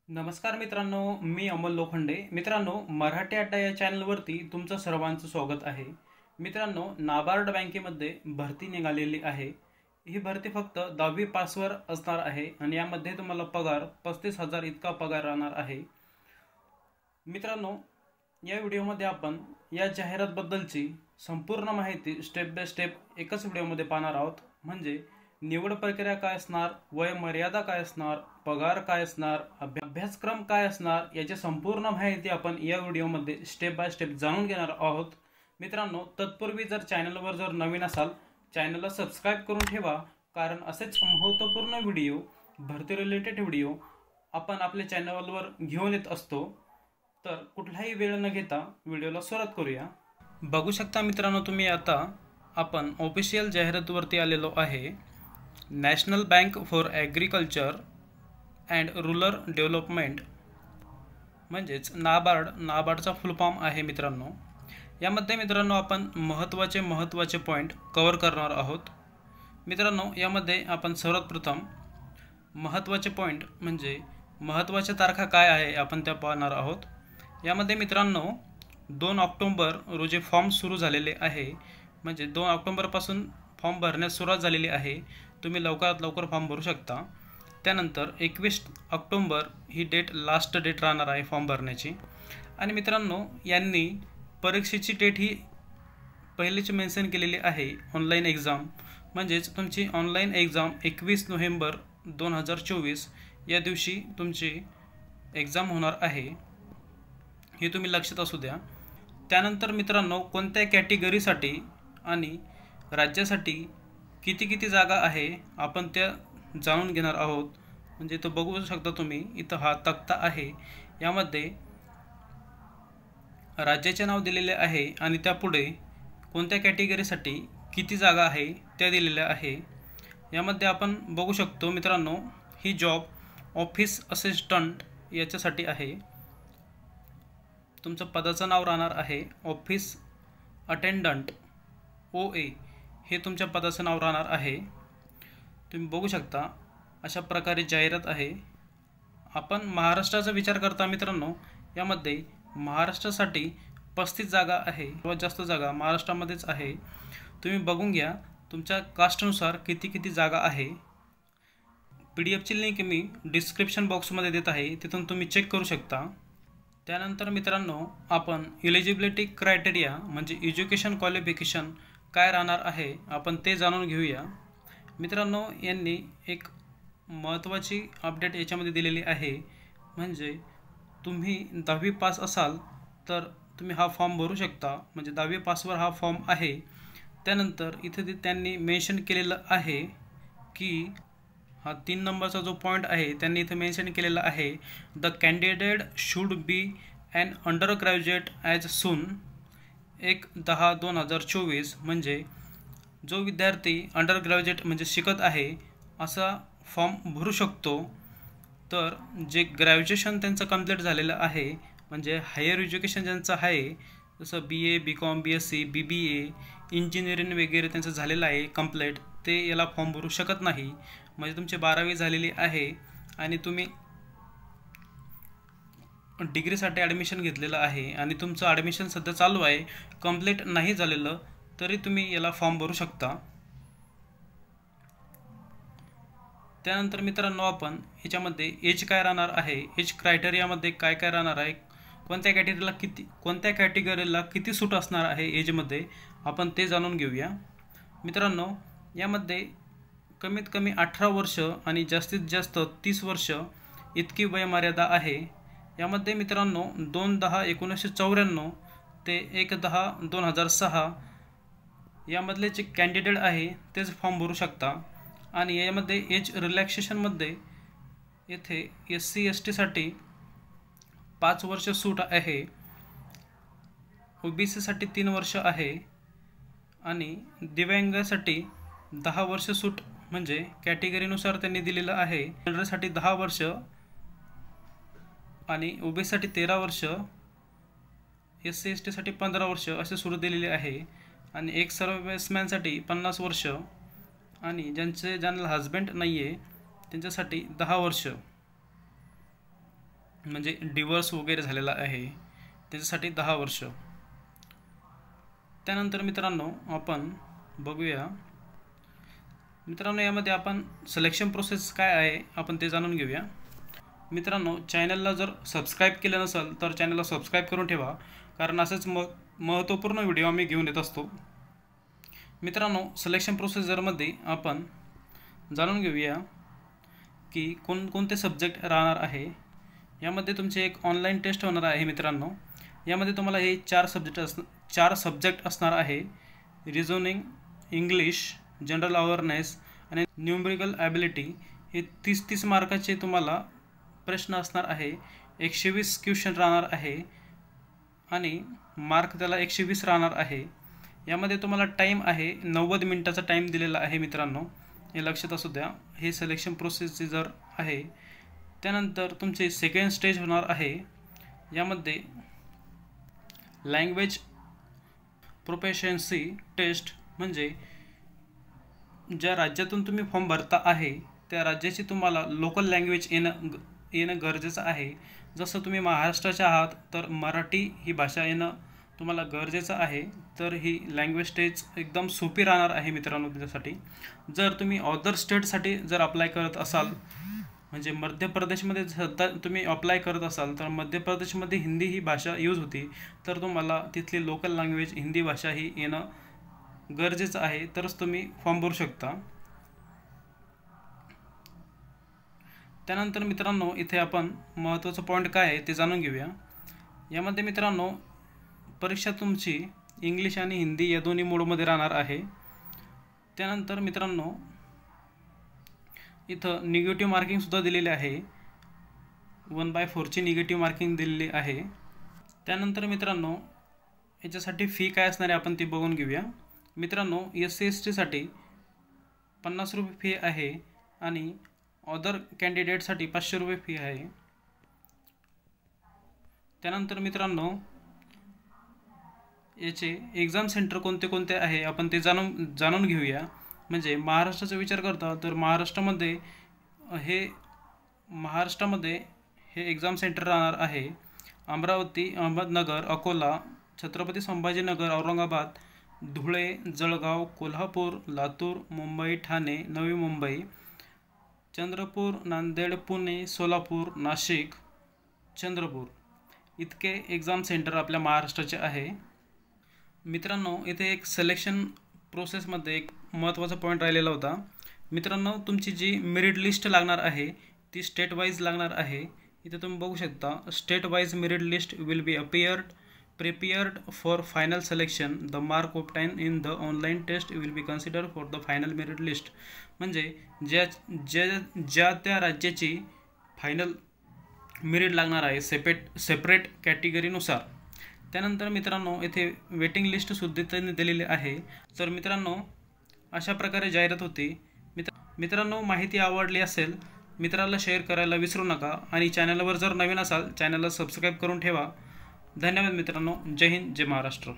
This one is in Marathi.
नमस्कार मित्रांनो, मी अमोल लोखंडे. मित्रांनो, मराठी अड्डा या चॅनलवरती तुमचं सर्वांचं स्वागत आहे. मित्रांनो, नाबार्ड बँकेमध्ये भरती निघालेली आहे. ही भरती फक्त 10वी पासवर असणार आहे आणि यामध्ये तुम्हाला पगार 35,000 इतका पगार राहणार आहे. मित्रांनो, या व्हिडिओमध्ये आपण या जाहिरातबद्दलची संपूर्ण माहिती स्टेप बाय स्टेप एकच व्हिडिओमध्ये पाहणार आहोत. म्हणजे निवड प्रक्रिया काय असणार, वय मर्यादा काय असणार, पगार काय असणार, अभ्यासक्रम काय असणार, याची संपूर्ण माहिती आपण या व्हिडिओमध्ये स्टेप बाय स्टेप जाणून घेणार आहोत. मित्रांनो, तत्पूर्वी जर चॅनलवर जर नवीन असाल, चॅनलला सबस्क्राईब करून ठेवा, कारण असेच महत्त्वपूर्ण व्हिडिओ, भरती रिलेटेड व्हिडिओ आपण आपल्या चॅनलवर घेऊन येत असतो. तर कुठलाही वेळ न घेता व्हिडिओला सुरुवात करूया. बघू शकता मित्रांनो, तुम्ही आता आपण ऑफिशियल जाहिरातीवरती आलेलो आहे. National bank for agriculture and rural development म्हणजेच नाबार्डचा फुल फॉर्म आहे मित्रांनो. यामध्ये मित्रांनो आपण महत्त्वाचे पॉईंट कव्हर करणार आहोत. मित्रांनो, यामध्ये आपण सर्वात प्रथम महत्त्वाचे पॉईंट म्हणजे महत्त्वाच्या तारखा काय आहे आपण त्या पाहणार आहोत. यामध्ये मित्रांनो 2 ऑक्टोबर रोजी फॉर्म सुरू झालेले आहे. म्हणजे 2 ऑक्टोबरपासून फॉर्म भरण्यास सुरुवात झालेली आहे. तुम्ही लवकरात लवकर फॉर्म भरू शकता. त्यानंतर 21 ऑक्टोबर ही लास्ट डेट राहणार आहे फॉर्म भरण्याची. आणि मित्रांनो, यांनी परीक्षेची डेट ही पहिलीच मेन्शन केलेली आहे, ऑनलाईन एक्झाम. म्हणजेच तुमची ऑनलाईन एक्झाम 21 नोव्हेंबर 2024 या दिवशी तुमची एक्झाम होणार आहे, हे तुम्ही लक्षात असू द्या. त्यानंतर मित्रांनो, कोणत्या कॅटेगरीसाठी आणि राज्यासाठी किती जागा आहे आपण त्या जाणून घेणार आहोत. म्हणजे इथं बघू शकता तुम्ही, इथं हा तक्ता आहे. यामध्ये राज्याचे नाव दिलेले आहे आणि त्यापुढे कोणत्या कॅटेगरीसाठी किती जागा आहे त्या दिलेल्या आहे. यामध्ये आपण बघू शकतो मित्रांनो, ही जॉब ऑफिस असिस्टंट याच्यासाठी आहे. तुमचं पदाचं नाव राहणार आहे ऑफिस अटेंडंट OA, हे तुमच्या पदाचं नाव राहणार आहे. तुम्ही बघू शकता अशा प्रकारे जाहिरात आहे. आपण महाराष्ट्राचा विचार करता मित्रांनो, यामध्ये महाराष्ट्रासाठी 35 जागा आहे. सर्वात जास्त जागा महाराष्ट्रामध्येच आहे. तुम्ही बघून घ्या तुमच्या कास्टनुसार किती जागा आहे. PDF लिंक मी डिस्क्रिप्शन बॉक्समध्ये देत आहे, तिथून तुम्ही चेक करू शकता. त्यानंतर मित्रांनो, आपण एलिजिबिलिटी क्रायटेरिया म्हणजे एज्युकेशन क्वालिफिकेशन काय राहणार आहे आपण ते जाणून घेऊया. मित्रांनो, यांनी एक महत्त्वाची अपडेट याच्यामध्ये दिलेली आहे. म्हणजे तुम्ही 10वी पास असाल तर तुम्ही हा फॉर्म भरू शकता. म्हणजे 10वी पासवर हा फॉर्म आहे. त्यानंतर इथे त्यांनी मेन्शन केलेलं आहे की हा 3 नंबरचा जो पॉईंट आहे त्यांनी इथे मेन्शन केलेला आहे, the candidate should be an undergraduate as soon 1/10/2024. म्हणजे जो विद्यार्थी अंडर ग्रॅज्युएट म्हणजे शिकत आहे असा फॉर्म भरू शकतो. तर जे ग्रॅज्युएशन त्यांचं कंप्लीट झालेलं आहे, म्हणजे हायर एज्युकेशन ज्यांचं आहे, जसं BA BCom BSc BBA engineering वगैरे त्यांचं झालेलं आहे कंप्लीट, ते याला फॉर्म भरू शकत नाही. म्हणजे तुमची 12वी झालेली आहे आणि तुम्ही डिग्रीसाठी ॲडमिशन घेतलेलं आहे आणि तुमचं ॲडमिशन सध्या चालू आहे, कंप्लीट नाही झालेलं तरी तुम्ही याला फॉर्म भरू शकता. त्यानंतर मित्रांनो, आपण याच्यामध्ये एज काय राहणार आहे, एज क्रायटेरियामध्ये काय राहणार आहे, कोणत्या कॅटेगरीला किती सूट असणार आहे एजमध्ये, आपण ते जाणून घेऊया. मित्रांनो, यामध्ये कमीत कमी 18 वर्ष आणि जास्तीत जास्त 30 वर्ष इतकी वयमर्यादा आहे. यामध्ये मित्रांनो 2/10/1994 ते 1/10/2006 यामधले जे कॅन्डिडेट आहे तेच फॉर्म भरू शकता. आणि यामध्ये एज रिलॅक्सेशनमध्ये येथे SC STसाठी 5 वर्ष सूट आहे, OBCसाठी 3 वर्ष आहे आणि दिव्यांगासाठी 10 वर्ष सूट. म्हणजे कॅटेगरीनुसार त्यांनी दिलेलं आहे. जनरलसाठी 10 वर्ष आणि OBCसाठी 13 वर्ष, SC STसाठी 15 वर्ष असे सूट दिलेले आहे. आणि एक सर्व्हिसमॅनसाठी 50 वर्ष आणि ज्यांना हजबंड नाही आहे त्यांच्यासाठी 10 वर्ष. म्हणजे डिवोर्स वगैरे झालेला आहे त्याच्यासाठी 10 वर्ष. त्यानंतर मित्रांनो आपण बघूया मित्रांनो यामध्ये आपण सिलेक्शन प्रोसेस काय आहे आपण ते जाणून घेऊया. मित्रांनो चॅनलला जर सबस्क्राईब केलं नसेल तर चॅनलला सबस्क्राईब करून ठेवा, कारण असंच महत्त्वपूर्ण व्हिडिओ आम्ही घेऊन येत असतो. मित्रांनो सिलेक्शन प्रोसिजरमध्ये आपण जाणून घेऊया की कोणकोणते सब्जेक्ट राहणार आहे. यामध्ये तुमची एक ऑनलाईन टेस्ट होणार आहे मित्रांनो. यामध्ये तुम्हाला हे चार सब्जेक्ट असणार आहे. रिझनिंग, इंग्लिश, जनरल अवेअरनेस आणि न्यूमरिकल ॲबिलिटी. हे 30 मार्काचे तुम्हाला प्रश्न असणार आहे. 120 क्वेश्चन राहणार आहे आणि मार्क त्याला 120 राहणार आहे. यामध्ये तुम्हाला टाईम आहे 90 मिनिटाचा टाईम दिलेला आहे मित्रांनो, हे लक्षात असू द्या. हे सिलेक्शन प्रोसिजर आहे. त्यानंतर तुमचे सेकंड स्टेज होणार आहे. यामध्ये लँग्वेज प्रोफिशियन्सी टेस्ट, म्हणजे ज्या राज्यातून तुम्ही फॉर्म भरता आहे त्या राज्याची तुम्हाला लोकल लँग्वेज येणं गरजेचं आहे. जसं तुम्ही महाराष्ट्राचे आहात तर मराठी ही भाषा येणं तुम्हाला गरजेचं आहे. तर ही लँग्वेज टेस्ट एकदम सोपी राहणार आहे मित्रांनो त्याच्यासाठी. जर तुम्ही अदर स्टेटसाठी जर अप्लाय करत असाल, म्हणजे मध्य प्रदेशमध्ये सध्या तुम्ही अप्लाय करत असाल तर मध्य प्रदेशमध्ये हिंदी ही भाषा यूज होती, तर तुम्हाला तिथली लोकल लँग्वेज हिंदी भाषा ही येणं गरजेचं आहे, तरच तुम्ही फॉर्म भरू शकता. त्यानंतर मित्रांनो इथे आपण महत्त्वाचं पॉईंट काय आहे ते जाणून घेऊया. यामध्ये मित्रांनो परीक्षा तुमची इंग्लिश आणि हिंदी या दोन्ही मोडमध्ये राहणार आहे. त्यानंतर मित्रांनो इथं निगेटिव्ह मार्किंगसुद्धा दिलेले आहे. 1/4ची निगेटिव्ह मार्किंग दिलेली आहे. त्यानंतर मित्रांनो याच्यासाठी फी काय असणार आहे आपण ती बघून घेऊया. मित्रांनो SC/ST साठी 50 रुपये फी आहे आणि अदर कॅन्डिडेटसाठी 500 रुपये फी आहे. त्यानंतर मित्रांनो याचे एक्झाम सेंटर कोणते कोणते आहे आपण ते जाणून घेऊया. म्हणजे महाराष्ट्राचा विचार करता तर महाराष्ट्रामध्ये हे एक्झाम सेंटर राहणार आहे. अमरावती, अहमदनगर, अकोला, छत्रपती संभाजीनगर, औरंगाबाद, धुळे, जळगाव, कोल्हापूर, लातूर, मुंबई, ठाणे, नवी मुंबई, चंद्रपूर, नांदेड, पुणे, सोलापूर, नाशिक, चंद्रपूर इतके एक्झाम सेंटर आपल्या महाराष्ट्राचे आहे. मित्रांनो इथे एक सिलेक्शन प्रोसेसमध्ये एक महत्त्वाचा पॉईंट राहिलेला होता. मित्रांनो तुमची जी मेरिट लिस्ट लागणार आहे ती स्टेट वाईज लागणार आहे. इथे तुम्ही बघू शकता state wise merit list will be prepared for final selection. The mark obtained in the online test will be considered for the final merit list. म्हणजे ज्या त्या राज्याची फायनल मेरिट लागणार आहे सेपरेट कॅटेगरीनुसार. त्यानंतर मित्रांनो इथे वेटिंग लिस्ट सुद्धा त्यांनी दिलेली आहे. तर मित्रांनो अशा प्रकारे जाहिरात होती. मित्रांनो माहिती आवडली असेल मित्राला शेअर करायला विसरू नका आणि चॅनलवर जर नवीन असाल चॅनलला सबस्क्राईब करून ठेवा. धन्यवाद मित्रांनो. जय हिंद, जय महाराष्ट्र.